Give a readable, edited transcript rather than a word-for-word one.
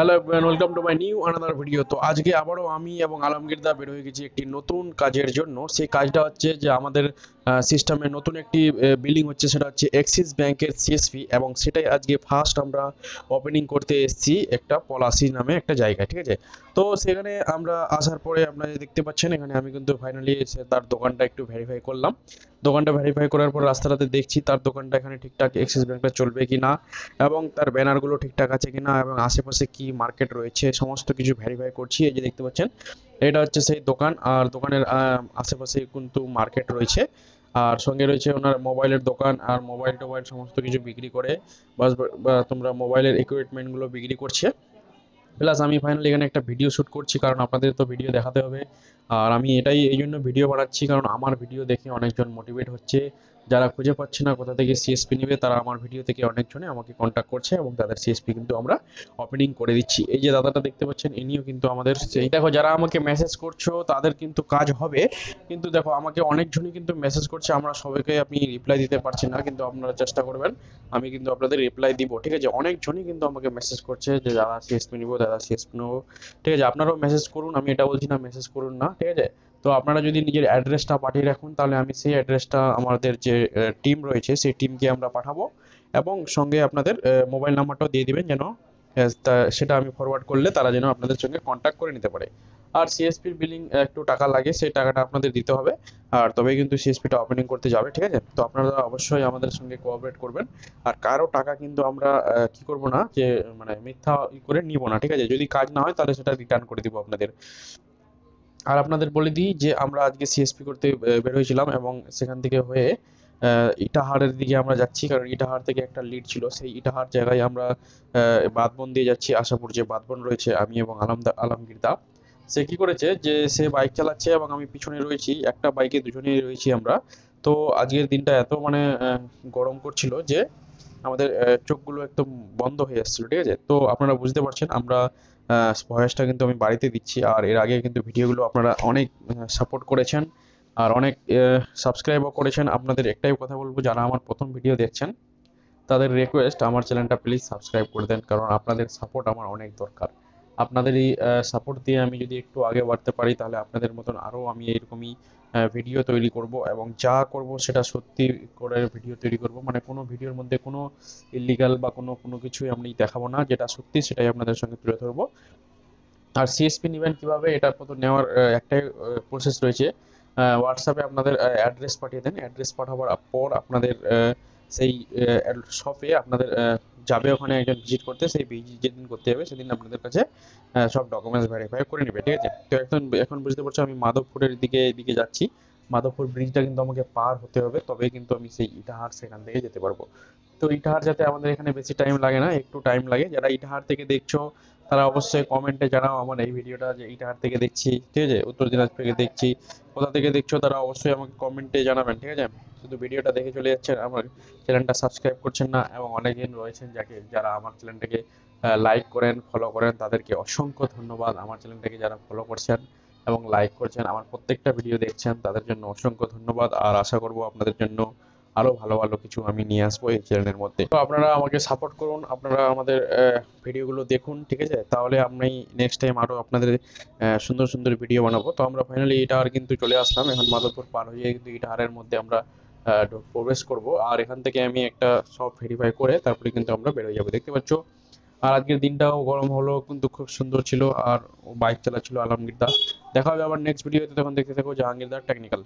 Hello everyone, welcome to my new another video. তো আজকে আবারও আমি এবং আলমগীর দা বের হয়ে গেছি একটি নতুন কাজের জন্য। সেই কাজটা হচ্ছে যে আমাদের সিস্টেমে নতুন একটি বিলিং হচ্ছে, সেটা হচ্ছে এক্সিস ব্যাংকের সিএসপি, এবং সেটাই আজকে ফার্স্ট আমরা ওপেনিং করতে এসেছি একটা পলাশি নামে একটা জায়গায়, ঠিক আছে। তো সেখানে আমরা আসার পরে আপনারা যে দেখতে পাচ্ছেন, এখানে আমি কিন্তু ফাইনালি এসে তার দোকানটা একটু ভেরিফাই করলাম। দোকানটা ভেরিফাই করার পর রাস্তাটাতে দেখছি তার দোকানটা এখানে ঠিকঠাক এক্সিস ব্যাংকটা চলবে কি না, এবং তার ব্যানারগুলো ঠিকঠাক আছে কিনা, এবং আশেপাশে কি মার্কেট রয়েছে সমস্ত কিছু ভেরিফাই করছি। এই যে দেখতে পাচ্ছেন, এটা হচ্ছে সেই দোকান, আর দোকানের আশেপাশে কিন্তু মার্কেট রয়েছে, আর সঙ্গে রয়েছে ওনার মোবাইলের দোকান, আর মোবাইল টোবাইল সমস্ত কিছু বিক্রি করে। বাস, বা তোমরা মোবাইলের ইকুইপমেন্টগুলো বিক্রি করছে। প্লাস আমি ফাইনালি এখানে একটা ভিডিও শ্যুট করছি, কারণ আপনাদের তো ভিডিও দেখাতে হবে। আর আমি এটাই এই জন্য ভিডিও বানাচ্ছি, কারণ আমার ভিডিও দেখে অনেকজন মোটিভেট হচ্ছে। যারা খুঁজে পাচ্ছে না কোথা থেকে সিএসপি নেবে, তারা আমার ভিডিও থেকে অনেকজনে আমাকে কন্ট্যাক্ট করছে, এবং তাদের সিএসপি কিন্তু আমরা ওপেনিং করে দিচ্ছি। এই যে দাদাটা দেখতে পাচ্ছেন, ইনিও কিন্তু আমাদের সেই, দেখো যারা আমাকে মেসেজ করছো তাদের কিন্তু কাজ হবে। কিন্তু দেখো আমাকে অনেকজনই কিন্তু মেসেজ করছে, আমরা সবাইকে আমি রিপ্লাই দিতে পারছি না, কিন্তু আপনারা চেষ্টা করবেন, আমি কিন্তু আপনাদের রিপ্লাই দিব, ঠিক আছে। অনেকজনই কিন্তু আমাকে মেসেজ করছে যে দাদা সিএসপি নিবো, দাদা সিএসপি নেবো, ঠিক আছে। আপনারাও মেসেজ করুন, আমি এটা বলছি না মেসেজ করুন না, ঠিক আছে। তো আপনারা যদি নিজের অ্যাড্রেসটা পাঠিয়ে রাখুন, তাহলে আমি সেই অ্যাড্রেসটা আমাদের যে টিম রয়েছে সেই টিমকে আমরা পাঠাবো, এবং সঙ্গে আপনাদের মোবাইল নাম্বারটাও দিয়ে দিবেন, যেন সেটা আমি ফরওয়ার্ড করলে তারা যেন আপনাদের সঙ্গে কন্ট্যাক্ট করে নিতে পারে। আর সিএসপির বিলিং একটু টাকা লাগে, সেই টাকাটা আপনাদের দিতে হবে, আর তবেই কিন্তু সিএসপিটা ওপেনিং করতে যাবে, ঠিক আছে। তো আপনারা অবশ্যই আমাদের সঙ্গে কোঅপারেট করবেন। আর কারো টাকা কিন্তু আমরা কি করব না, যে মানে মিথ্যা করে নিব না, ঠিক আছে। যদি কাজ না হয় তাহলে সেটা রিটার্ন করে দিব আপনাদের। আর আপনাদের বলে দিই যে আমরা আজকে সিএসপি করতে বের হয়েছিলাম, এবং সেখান থেকে হয়ে ইটাহারের দিকে আমরা যাচ্ছি, কারণ ইটাহার থেকে একটা লিড ছিল, সেই ইটাহার জায়গায় আমরা বাঁধবন দিয়ে যাচ্ছি। আশাপুর যে বাঁধবন রয়েছে, আমি এবং আলমগীর দা, সে কি করেছে যে সে বাইক চালাচ্ছে এবং আমি পিছনে রয়েছি, একটা বাইকে দুজনেই রয়েছি আমরা। তো আজকের দিনটা এত মানে গরম করছিল যে আমাদের চোখগুলো একদম বন্ধ হয়ে আসছিল, ঠিক আছে। তো আপনারা বুঝতে পারছেন, আমরা ভয়েসটা কিন্তু আমি বাড়িতে দিচ্ছি, আর এর আগে কিন্তু ভিডিওগুলো আপনারা অনেক সাপোর্ট করেছেন, আর অনেক সাবস্ক্রাইবও করেছেন। আপনাদের একটাই কথা বলবো, যারা আমার প্রথম ভিডিও দেখছেন তাদের রিকোয়েস্ট, আমার চ্যানেলটা প্লিজ সাবস্ক্রাইব করে দেন, কারণ আপনাদের সাপোর্ট আমার অনেক দরকার। আপনাদের এই সাপোর্ট দিয়ে আমি যদি একটু আগে বাড়তে পারি, তাহলে আপনাদের মতন আরও আমি এরকমই ভিডিও তৈরি করব, এবং যা করব সেটা সত্যি করে ভিডিও তৈরি করব। মানে কোনো ভিডিওর মধ্যে কোনো ইলিগাল বা কোনো কোনো কিছুই আমি দেখাবো না, যেটা সত্যি সেটাই আপনাদের সঙ্গে তুলে ধরবো। আর সিএসপি নেবেন কিভাবে, এটার মতো নেওয়ার একটাই প্রসেস রয়েছে। হোয়াটসঅ্যাপে আপনাদের অ্যাড্রেস পাঠিয়ে দেন, অ্যাড্রেস পাঠাবার পর আপনাদের সেই শপে আপনাদের যাবে ওখানে একজন ভিজিট করতে, সেই ভিজিট যেদিন করতে যাবে সেদিন আপনাদের কাছে সব ডকুমেন্টস ভেরিফাই করে নেবে, ঠিক আছে। তো এখন এখন বুঝতে পারছো আমি মাধবপুরের দিকে যাচ্ছি। মাধবপুর ব্রিজটা কিন্তু আমাকে পার হতে হবে, তবেই কিন্তু আমি সেই ইটাহার সেখান থেকে যেতে পারবো। তো ইটাহার যাতে আমাদের এখানে বেশি টাইম লাগে না, একটু টাইম লাগে। যারা ইটাহার থেকে দেখছো তারা অবশ্যই কমেন্টে জানাও আমার এই ভিডিওটা, যে ইটাহার থেকে দেখছি, ঠিক আছে, উত্তর দিনাজপুর থেকে দেখছি। কোথা থেকে দেখছো তারা অবশ্যই আমাকে কমেন্টে জানাবেন, ঠিক আছে। শুধু ভিডিওটা দেখে চলে যাচ্ছেন, আমার চ্যানেলটা সাবস্ক্রাইব করছেন না, এবং অনেকজন রয়েছেন যারা আমার চ্যানেলটাকে লাইক করেন, ফলো করেন, তাদেরকে অসংখ্য ধন্যবাদ। আমার চ্যানেলটাকে যারা ফলো করছেন এবং লাইক করছেন, আমার প্রত্যেকটা ভিডিও দেখছেন, তাদের জন্য অসংখ্য ধন্যবাদ। আর আশা করব আপনাদের জন্য আরো ভালো ভালো কিছু আমি নিয়ে আসবো এই চ্যানেলের মধ্যে। তো আপনারা আমাকে সাপোর্ট করুন, আপনারা আমাদের ভিডিওগুলো দেখুন, ঠিক আছে। তাহলে আমি নেক্সট টাইম আরো আপনাদের সুন্দর সুন্দর ভিডিও বানাবো। তো আমরা ফাইনালি ইটাহার কিন্তু চলে আসলাম, এখন মাধবপুর পার হয়ে কিন্তু ইটাহারের মধ্যে আমরা প্রবেশ করব, আর এখান থেকে আমি একটা সব ভেরিফাই করে তারপরে কিন্তু আমরা বেরোয় যাবো, দেখতে পাচ্ছ। আর আজকের দিনটাও গরম হলো কিন্তু খুব সুন্দর ছিল, আর বাইক চালাচ্ছিল আলমগীর দা। দেখা হবে আবার নেক্সট ভিডিওতে, তখন দেখতে থাকো জাহাঙ্গীর দা টেকনিক্যাল।